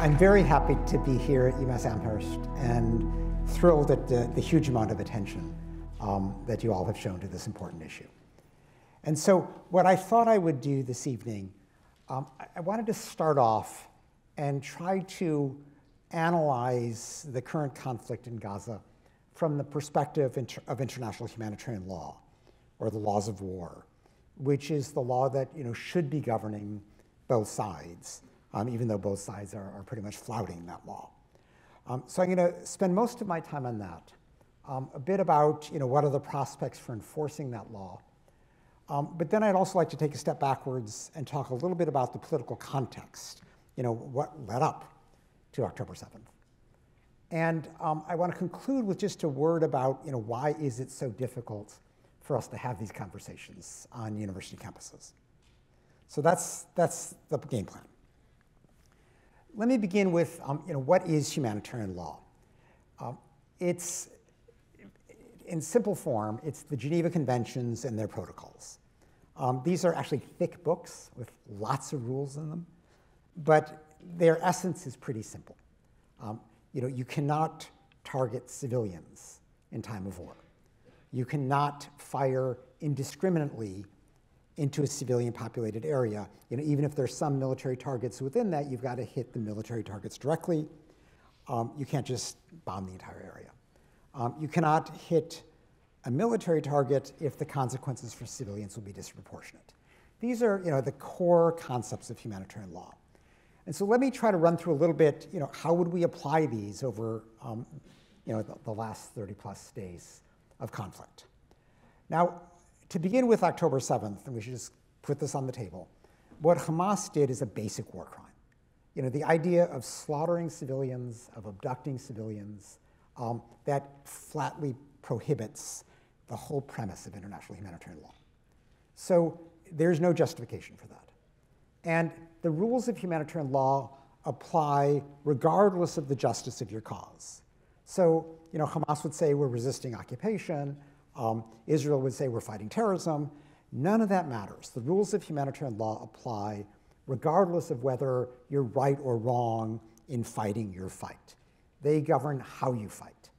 I'm very happy to be here at UMass-Amherst and thrilled at the huge amount of attention that you all have shown to this important issue. And so what I thought I would do this evening, I wanted to start off and try to analyze the current conflict in Gaza from the perspective of international humanitarian law, or the laws of war, which is the law that should be governing both sides, even though both sides are pretty much flouting that law. So I'm going to spend most of my time on that, a bit about what are the prospects for enforcing that law. But then I'd also like to take a step backwards and talk a little bit about the political context, what led up to October 7th. And I want to conclude with just a word about why is it so difficult for us to have these conversations on university campuses. So that's the game plan. Let me begin with what is humanitarian law? It's, in simple form, it's the Geneva Conventions and their protocols. These are actually thick books with lots of rules in them, but their essence is pretty simple. You cannot target civilians in time of war. You cannot fire indiscriminately into a civilian populated area. Even if there's some military targets within that, you've got to hit the military targets directly. You can't just bomb the entire area. You cannot hit a military target if the consequences for civilians will be disproportionate. These are the core concepts of humanitarian law. And so let me try to run through a little bit, how would we apply these over the last 30+ days of conflict. Now, to begin with October 7th, and we should just put this on the table, what Hamas did is a basic war crime. The idea of slaughtering civilians, of abducting civilians, that flatly prohibits the whole premise of international humanitarian law. So there's no justification for that. And the rules of humanitarian law apply regardless of the justice of your cause. So, Hamas would say we're resisting occupation. Israel would say we're fighting terrorism. None of that matters. The rules of humanitarian law apply regardless of whether you're right or wrong in fighting your fight. They govern how you fight,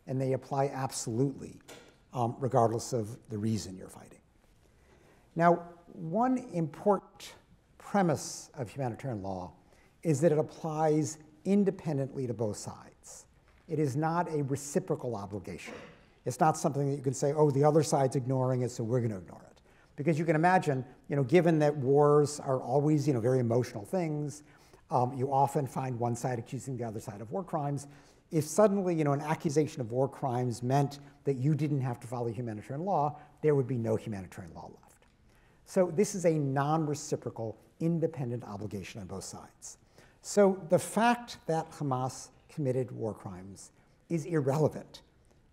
and they apply absolutely regardless of the reason you're fighting. Now, one important premise of humanitarian law is that it applies independently to both sides. It is not a reciprocal obligation. It's not something that you can say, oh, the other side's ignoring it, so we're going to ignore it. Because you can imagine, given that wars are always, very emotional things, you often find one side accusing the other side of war crimes. If suddenly, an accusation of war crimes meant that you didn't have to follow humanitarian law, there would be no humanitarian law left. So this is a non-reciprocal, independent obligation on both sides. So the fact that Hamas committed war crimes is irrelevant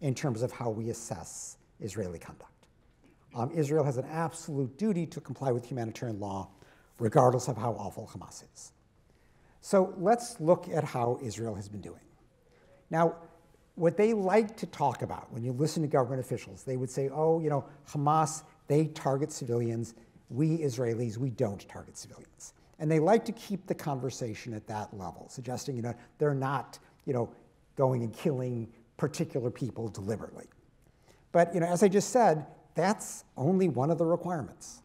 in terms of how we assess Israeli conduct. Israel has an absolute duty to comply with humanitarian law, regardless of how awful Hamas is. So let's look at how Israel has been doing. Now, what they like to talk about when you listen to government officials, they would say, oh, Hamas, they target civilians. We Israelis, we don't target civilians. And they like to keep the conversation at that level, suggesting, they're not, going and killing particular people deliberately. But, as I just said, that's only one of the requirements.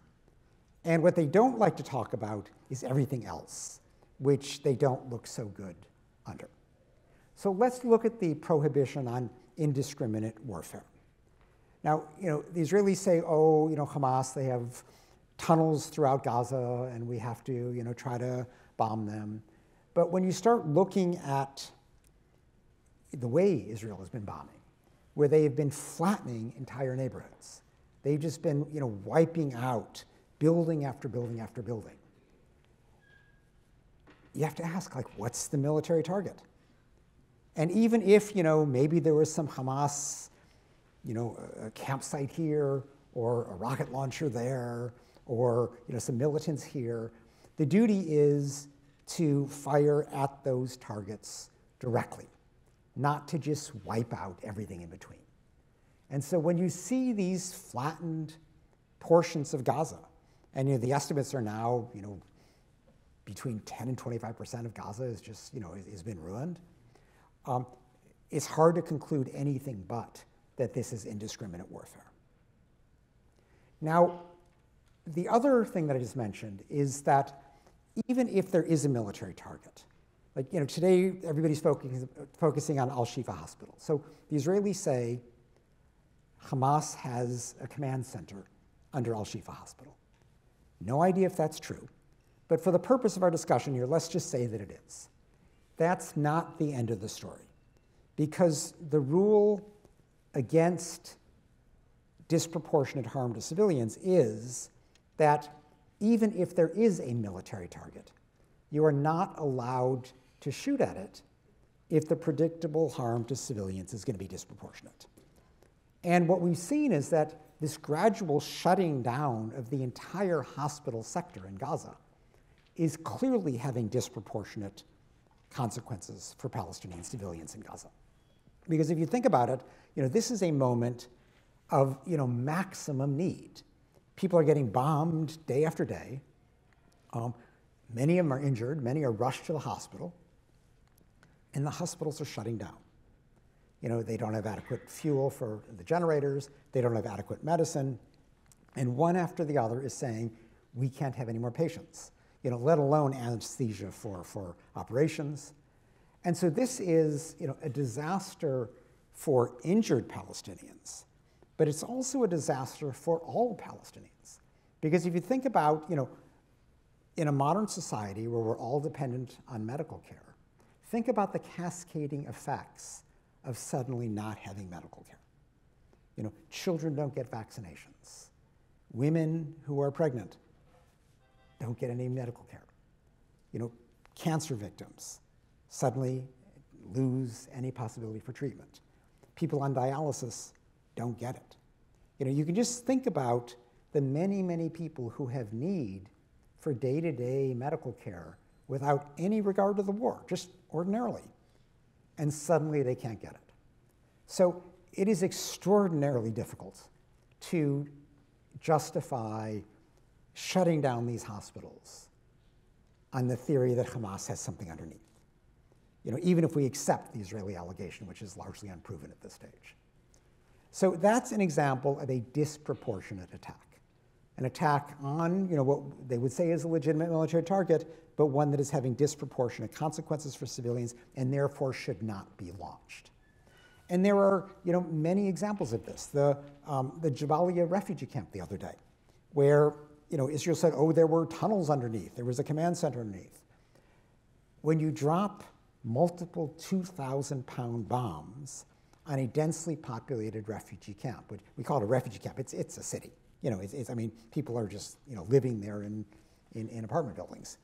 And what they don't like to talk about is everything else, which they don't look so good under. So let's look at the prohibition on indiscriminate warfare. Now, the Israelis say, oh, Hamas, they have tunnels throughout Gaza, and we have to, try to bomb them. But when you start looking at the way Israel has been bombing, where they have been flattening entire neighborhoods, they've just been, wiping out building after building after building. You have to ask, what's the military target? And even if, maybe there was some Hamas, a campsite here, or a rocket launcher there, or some militants here, the duty is to fire at those targets directly, not to just wipe out everything in between. And so when you see these flattened portions of Gaza, and the estimates are now between 10 and 25% of Gaza is just, has been ruined. It's hard to conclude anything but that this is indiscriminate warfare. Now, the other thing that I just mentioned is that even if there is a military target, like, today everybody's focusing on Al-Shifa Hospital. So the Israelis say Hamas has a command center under Al-Shifa Hospital. No idea if that's true, but for the purpose of our discussion here, let's just say that it is. That's not the end of the story, because the rule against disproportionate harm to civilians is that even if there is a military target, you are not allowed to shoot at it if the predictable harm to civilians is going to be disproportionate. And what we've seen is that this gradual shutting down of the entire hospital sector in Gaza is clearly having disproportionate consequences for Palestinian civilians in Gaza. Because if you think about it, this is a moment of maximum need. People are getting bombed day after day. Many of them are injured. Many are rushed to the hospital. And the hospitals are shutting down. They don't have adequate fuel for the generators. They don't have adequate medicine. And one after the other is saying, we can't have any more patients, let alone anesthesia for operations. And so this is a disaster for injured Palestinians, but it's also a disaster for all Palestinians. Because if you think about, in a modern society where we're all dependent on medical care, think about the cascading effects of suddenly not having medical care. Children don't get vaccinations. Women who are pregnant don't get any medical care. Cancer victims suddenly lose any possibility for treatment. People on dialysis don't get it. You can just think about the many, many people who have need for day-to-day medical care without any regard to the war, just ordinarily, and suddenly they can't get it. So it is extraordinarily difficult to justify shutting down these hospitals on the theory that Hamas has something underneath. Even if we accept the Israeli allegation, which is largely unproven at this stage. So that's an example of a disproportionate attack. An attack on what they would say is a legitimate military target, but one that is having disproportionate consequences for civilians and therefore should not be launched. And there are many examples of this. The Jabalia refugee camp the other day, where Israel said, oh, there were tunnels underneath, there was a command center underneath. When you drop multiple 2,000-pound bombs on a densely populated refugee camp, which we call it a refugee camp, it's a city. People are just living there in apartment buildings.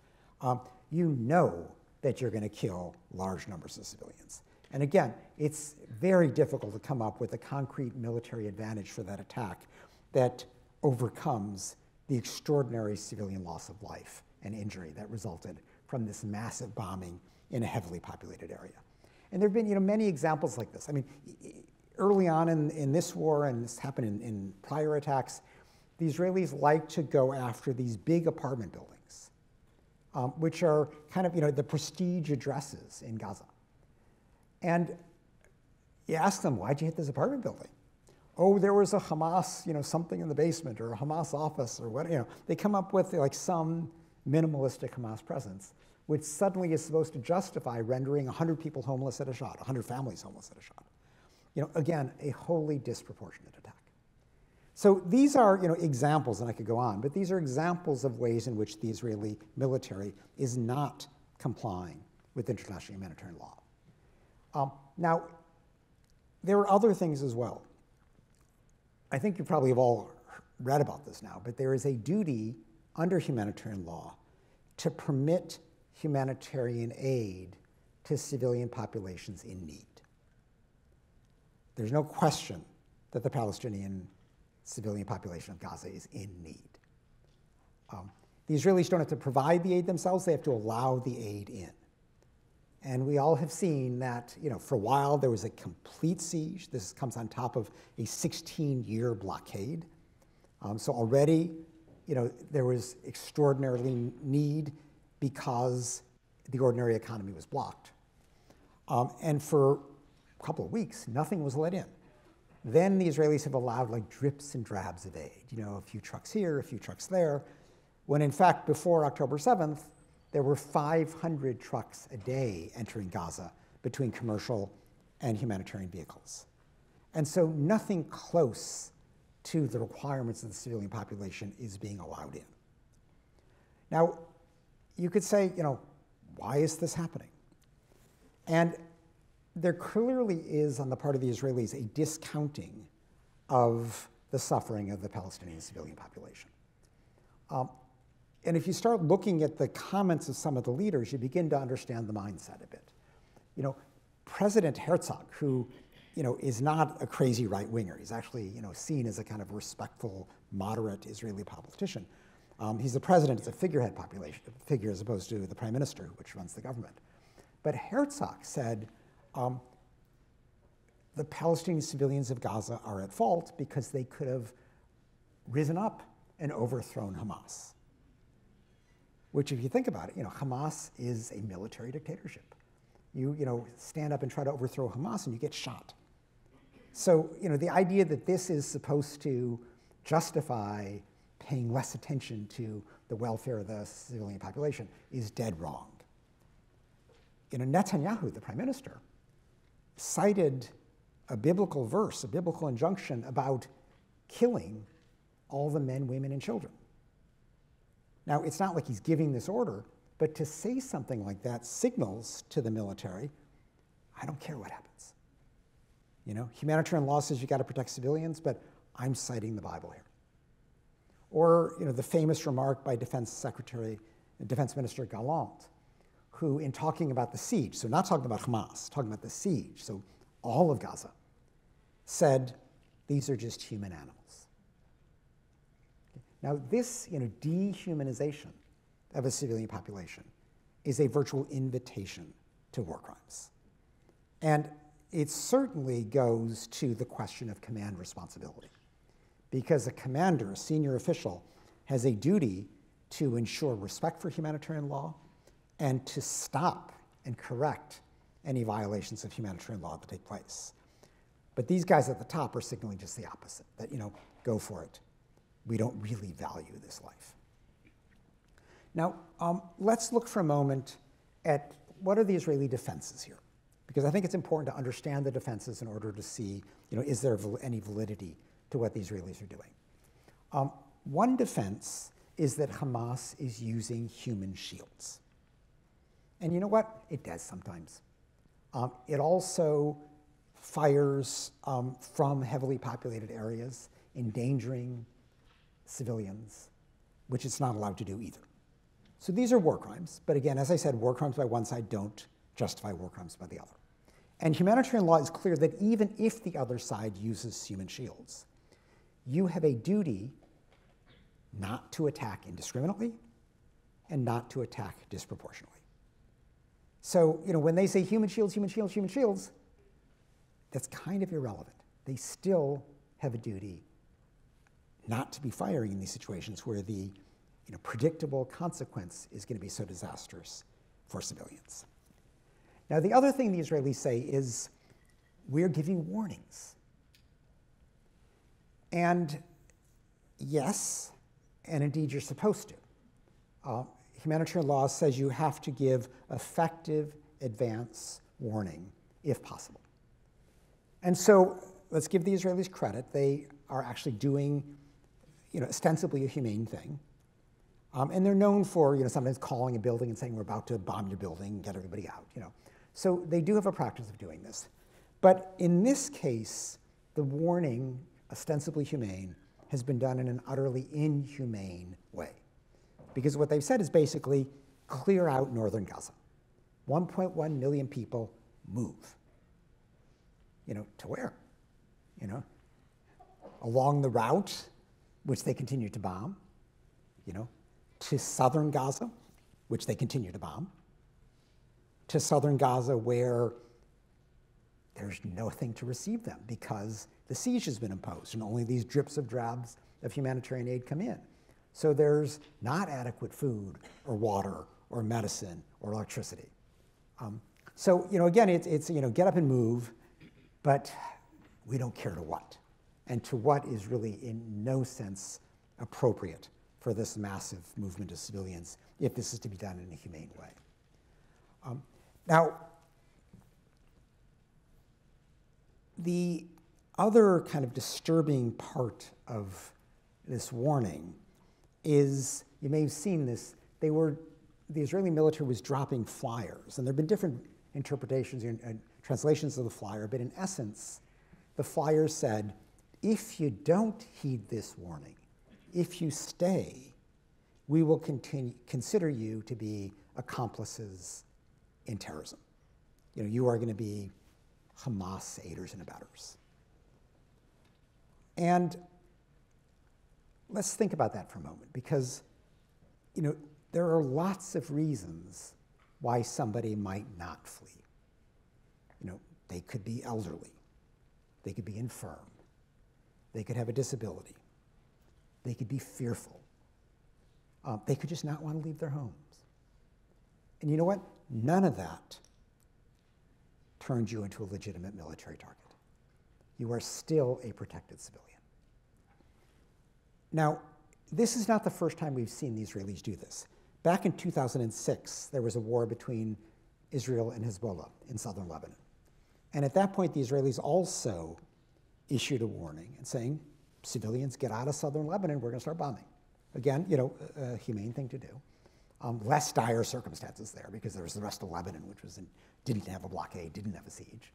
You know that you're going to kill large numbers of civilians. And again, it's very difficult to come up with a concrete military advantage for that attack that overcomes the extraordinary civilian loss of life and injury that resulted from this massive bombing in a heavily populated area. And there have been many examples like this. Early on in this war, and this happened in prior attacks, the Israelis like to go after these big apartment buildings, which are kind of the prestige addresses in Gaza. And you ask them, why'd you hit this apartment building? Oh, there was a Hamas, something in the basement, or a Hamas office, or what, They come up with some minimalistic Hamas presence, which suddenly is supposed to justify rendering 100 people homeless at a shot, 100 families homeless at a shot. Again, a wholly disproportionate attack. So these are, examples, and I could go on, but these are examples of ways in which the Israeli military is not complying with international humanitarian law. Now, there are other things as well. I think you probably have all read about this now, but there is a duty under humanitarian law to permit humanitarian aid to civilian populations in need. There's no question that the Palestinian civilian population of Gaza is in need. The Israelis don't have to provide the aid themselves, they have to allow the aid in. And we all have seen that, for a while there was a complete siege. This comes on top of a 16-year blockade. So already, there was extraordinarily need because the ordinary economy was blocked. And for a couple of weeks, nothing was let in. Then the Israelis have allowed like drips and drabs of aid, a few trucks here, a few trucks there, when in fact, before October 7th, there were 500 trucks a day entering Gaza between commercial and humanitarian vehicles. And so nothing close to the requirements of the civilian population is being allowed in. Now, you could say, why is this happening? And there clearly is, on the part of the Israelis, a discounting of the suffering of the Palestinian civilian population. And if you start looking at the comments of some of the leaders, you begin to understand the mindset a bit. President Herzog, who is not a crazy right-winger, he's actually seen as a kind of respectful, moderate Israeli politician. He's the president, it's a figurehead figure as opposed to the prime minister, which runs the government. But Herzog said, the Palestinian civilians of Gaza are at fault because they could have risen up and overthrown Hamas. Which, if you think about it, Hamas is a military dictatorship. You stand up and try to overthrow Hamas and you get shot. So, the idea that this is supposed to justify paying less attention to the welfare of the civilian population is dead wrong. Netanyahu, the prime minister, cited a biblical verse, a biblical injunction about killing all the men, women, and children. Now, it's not like he's giving this order, but to say something like that signals to the military, I don't care what happens. Humanitarian law says you got to protect civilians, but I'm citing the Bible here. Or, the famous remark by Defense Minister Gallant, who, in talking about the siege, so not talking about Hamas, talking about the siege, so all of Gaza, said, these are just human animals. Now, this dehumanization of a civilian population is a virtual invitation to war crimes. And it certainly goes to the question of command responsibility, because a commander, a senior official, has a duty to ensure respect for humanitarian law and to stop and correct any violations of humanitarian law that take place. But these guys at the top are signaling just the opposite, that, go for it. We don't really value this life. Now, let's look for a moment at what are the Israeli defenses here, because I think it's important to understand the defenses in order to see, is there any validity to what the Israelis are doing. One defense is that Hamas is using human shields. And you know what? It does sometimes. It also fires from heavily populated areas, endangering civilians, which it's not allowed to do either. So these are war crimes. But again, as I said, war crimes by one side don't justify war crimes by the other. And humanitarian law is clear that even if the other side uses human shields, you have a duty not to attack indiscriminately and not to attack disproportionately. So, when they say human shields, human shields, human shields, that's kind of irrelevant. They still have a duty not to be firing in these situations where the predictable consequence is going to be so disastrous for civilians. Now, the other thing the Israelis say is, we're giving warnings. And yes, and indeed you're supposed to. Humanitarian law says you have to give effective advance warning if possible. And so let's give the Israelis credit. They are actually doing ostensibly a humane thing. And they're known for sometimes calling a building and saying, we're about to bomb your building and get everybody out. So they do have a practice of doing this. But in this case, the warning, ostensibly humane, has been done in an utterly inhumane way. Because what they've said is basically clear out northern Gaza. 1.1 million people move. To where? Along the route, which they continue to bomb, to southern Gaza, which they continue to bomb, to southern Gaza where there's nothing to receive them because the siege has been imposed and only these drips of drabs of humanitarian aid come in. So there's not adequate food or water or medicine or electricity. So, again, it's get up and move, but we don't care to what. And to what is really in no sense appropriate for this massive movement of civilians if this is to be done in a humane way. Now, the other kind of disturbing part of this warning is, you may have seen this, the Israeli military was dropping flyers, and there have been different interpretations and translations of the flyer, but in essence, the flyer said, if you don't heed this warning, if you stay, we will consider you to be accomplices in terrorism. You are going to be Hamas aiders and abettors. And let's think about that for a moment, because there are lots of reasons why somebody might not flee. They could be elderly. They could be infirm. They could have a disability. They could be fearful. They could just not want to leave their homes. And you know what? None of that turns you into a legitimate military target. You are still a protected civilian. Now, this is not the first time we've seen the Israelis do this. Back in 2006, there was a war between Israel and Hezbollah in southern Lebanon. And at that point, the Israelis also issued a warning and saying, civilians, get out of southern Lebanon, we're going to start bombing. Again, a humane thing to do. Less dire circumstances there, because there was the rest of Lebanon, which didn't have a blockade, didn't have a siege.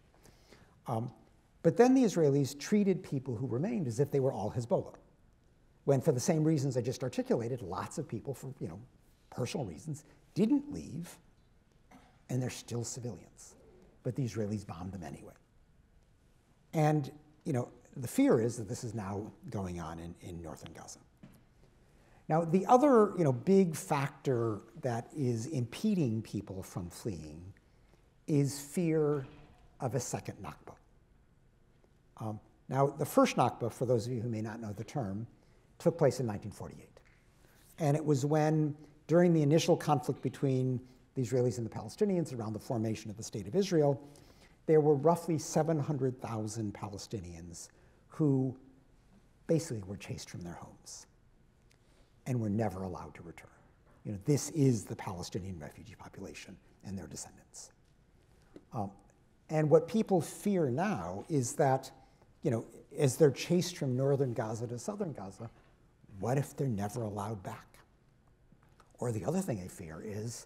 But then the Israelis treated people who remained as if they were all Hezbollah, when for the same reasons I just articulated, lots of people, for personal reasons, didn't leave, and they're still civilians. But the Israelis bombed them anyway. And the fear is that this is now going on in northern Gaza. Now, the other big factor that is impeding people from fleeing is fear of a second Nakba. Now, the first Nakba, for those of you who may not know the term, took place in 1948. And it was when, during the initial conflict between the Israelis and the Palestinians around the formation of the State of Israel, there were roughly 700,000 Palestinians who basically were chased from their homes and were never allowed to return. This is the Palestinian refugee population and their descendants. And what people fear now is that, as they're chased from northern Gaza to southern Gaza, what if they're never allowed back? Or the other thing they fear is,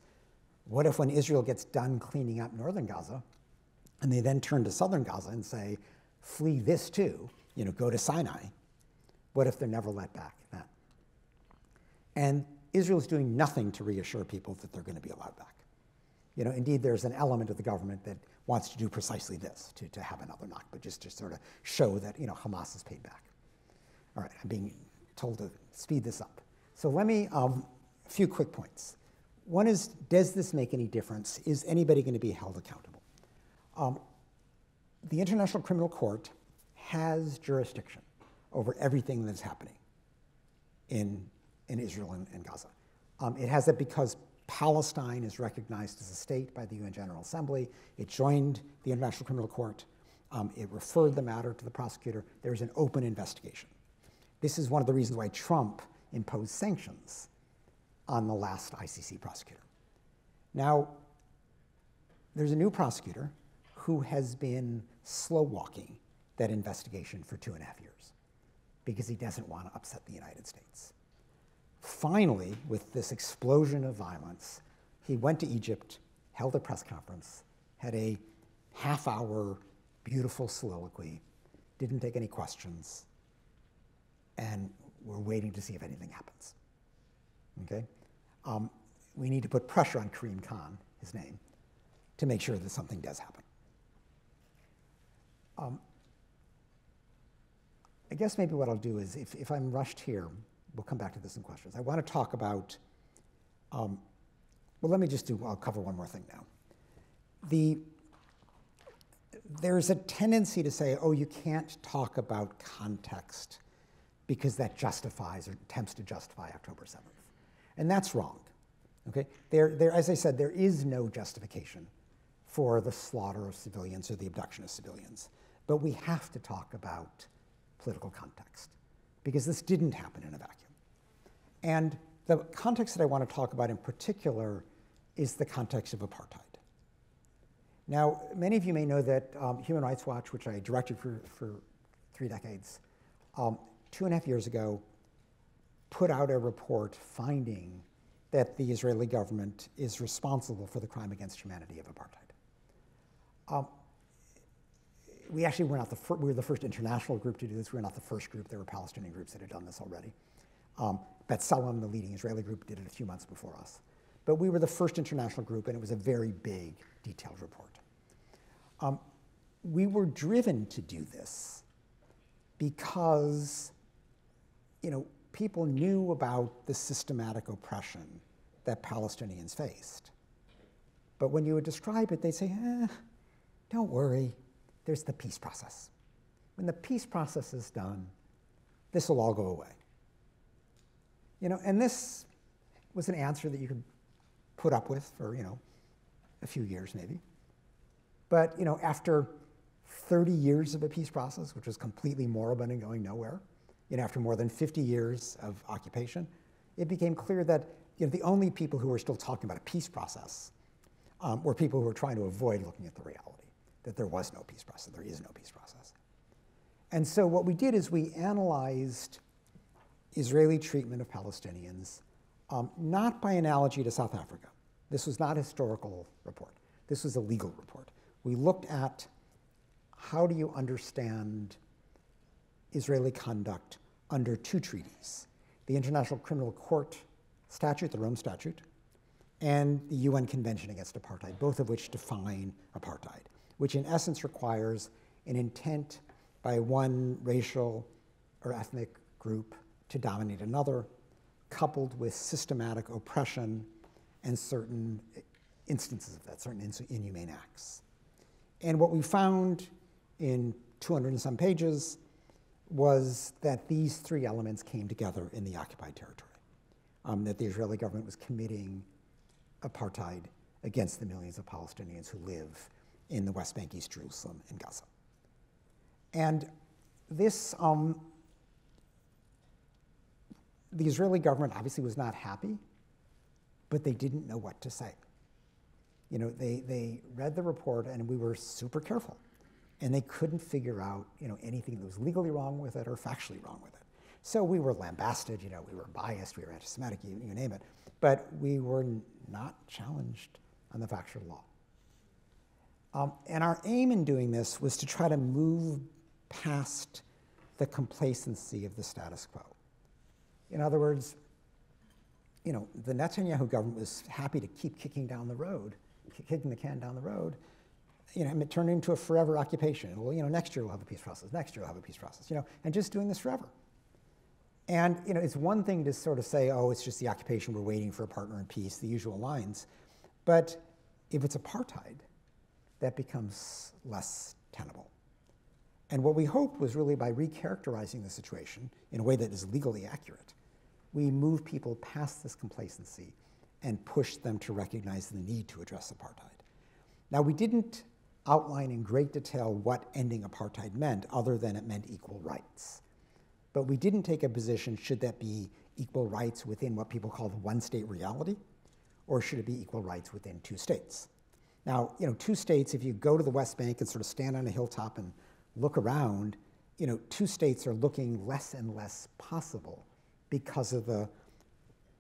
what if when Israel gets done cleaning up northern Gaza, and they then turn to southern Gaza and say, flee this too, go to Sinai, what if they're never let back? And Israel's doing nothing to reassure people that they're going to be allowed back. Indeed, there's an element of the government that wants to do precisely this, to have another Nakba, just to sort of show that Hamas is paid back. All right, I'm being told to speed this up. So let me, a few quick points. One is, does this make any difference? Is anybody going to be held accountable? The International Criminal Court has jurisdiction over everything that's happening in Israel and Gaza. It has it because Palestine is recognized as a state by the UN General Assembly. It joined the International Criminal Court. It referred the matter to the prosecutor. There's an open investigation. This is one of the reasons why Trump imposed sanctions on the last ICC prosecutor. Now, there's a new prosecutor who has been slow-walking that investigation for 2.5 years because he doesn't want to upset the United States. Finally, with this explosion of violence, he went to Egypt, held a press conference, had a half-hour beautiful soliloquy, didn't take any questions, and we're waiting to see if anything happens. Okay? We need to put pressure on Karim Khan, his name, to make sure that something does happen. I guess maybe what I'll do is, if I'm rushed here, we'll come back to this in questions. I want to talk about, well, let me just I'll cover one more thing now. There's a tendency to say, oh, you can't talk about context because that justifies or attempts to justify October 7th. And that's wrong. Okay? As I said, there is no justification for the slaughter of civilians or the abduction of civilians. But we have to talk about political context, because this didn't happen in a vacuum. And the context that I want to talk about in particular is the context of apartheid. Now, many of you may know that Human Rights Watch, which I directed for 3 decades, 2.5 years ago, put out a report finding that the Israeli government is responsible for the crime against humanity of apartheid. We actually were not we were the first international group to do this. We were not the first group. There were Palestinian groups that had done this already. B'Tselem, the leading Israeli group, did it a few months before us. But we were the first international group, and it was a very big, detailed report. We were driven to do this because, people knew about the systematic oppression that Palestinians faced. But when you would describe it, they'd say, don't worry, there's the peace process. When the peace process is done, this will all go away. And this was an answer that you could put up with for, a few years maybe. But, after 30 years of a peace process, which was completely moribund and going nowhere, after more than 50 years of occupation, it became clear that the only people who were still talking about a peace process were people who were trying to avoid looking at the reality, that there was no peace process, there is no peace process. And so what we did is we analyzed Israeli treatment of Palestinians, not by analogy to South Africa. This was not a historical report. This was a legal report. We looked at how do you understand Israeli conduct under 2 treaties, the International Criminal Court Statute, the Rome Statute, and the UN Convention Against Apartheid, both of which define apartheid, which in essence requires an intent by one racial or ethnic group to dominate another, coupled with systematic oppression and certain instances of that, certain inhumane acts. And what we found in 200 and some pages was that these 3 elements came together in the occupied territory, that the Israeli government was committing apartheid against the millions of Palestinians who live in the West Bank, East Jerusalem, and Gaza. And this, the Israeli government obviously was not happy, but they didn't know what to say. They read the report, and we were super careful. And they couldn't figure out, anything that was legally wrong with it or factually wrong with it. So we were lambasted, we were biased, we were anti-Semitic, you name it. But we were not challenged on the factual law. And our aim in doing this was to try to move past the complacency of the status quo. In other words, the Netanyahu government was happy to keep kicking the can down the road. It turned into a forever occupation. Well, next year we'll have a peace process. Next year we'll have a peace process. And just doing this forever. And it's one thing to sort of say, oh, it's just the occupation. We're waiting for a partner in peace, the usual lines. But if it's apartheid, that becomes less tenable. And what we hoped was really by recharacterizing the situation in a way that is legally accurate, we move people past this complacency and push them to recognize the need to address apartheid. Now, we didn't outline in great detail what ending apartheid meant, other than it meant equal rights. But we didn't take a position, should that be equal rights within what people call the one-state reality, or should it be equal rights within 2 states? Now, 2 states, if you go to the West Bank and sort of stand on a hilltop and look around, 2 states are looking less and less possible because of the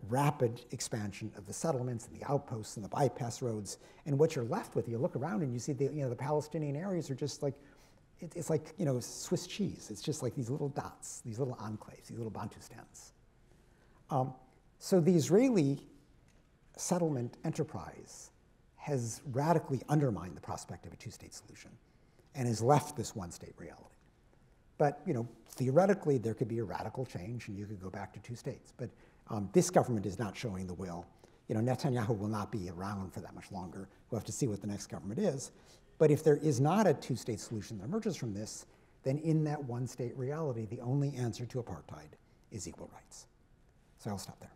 rapid expansion of the settlements and the outposts and the bypass roads. And what you're left with, you look around and you see the Palestinian areas are just like, it's like Swiss cheese. It's just like these little dots, these little enclaves, these little Bantustans. So the Israeli settlement enterprise has radically undermined the prospect of a 2-state solution and has left this 1-state reality. But theoretically, there could be a radical change and you could go back to 2 states. But this government is not showing the will. Netanyahu will not be around for that much longer. We'll have to see what the next government is. But if there is not a 2-state solution that emerges from this, then in that 1-state reality, the only answer to apartheid is equal rights. So I'll stop there.